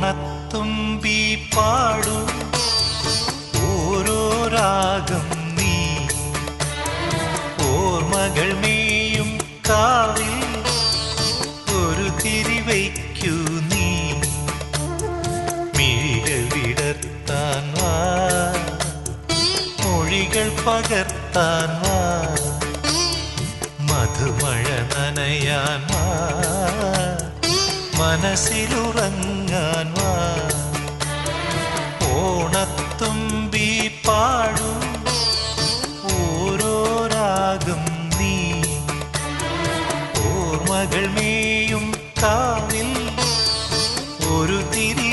ഓണത്തുമ്പി പാടൂ ഓരോ രാഗം നീ ഓർമ്മകൾ മേയും കാവിൽ ഒരു തിരിവയ്ക്കൂ നീ മിഴികൾ വിടർത്താൻ വാ മൊഴികൾ പകർത്താൻ വാ മധുമഴ നനയാൻ വാ മനസ്സിലുറങ്ങാൻ വാ ഓണത്തുമ്പി പാടൂ ഓരോ രാഗം നീ ഓർമ്മകൾ മേയും കാവിൽ ഒരു തിരി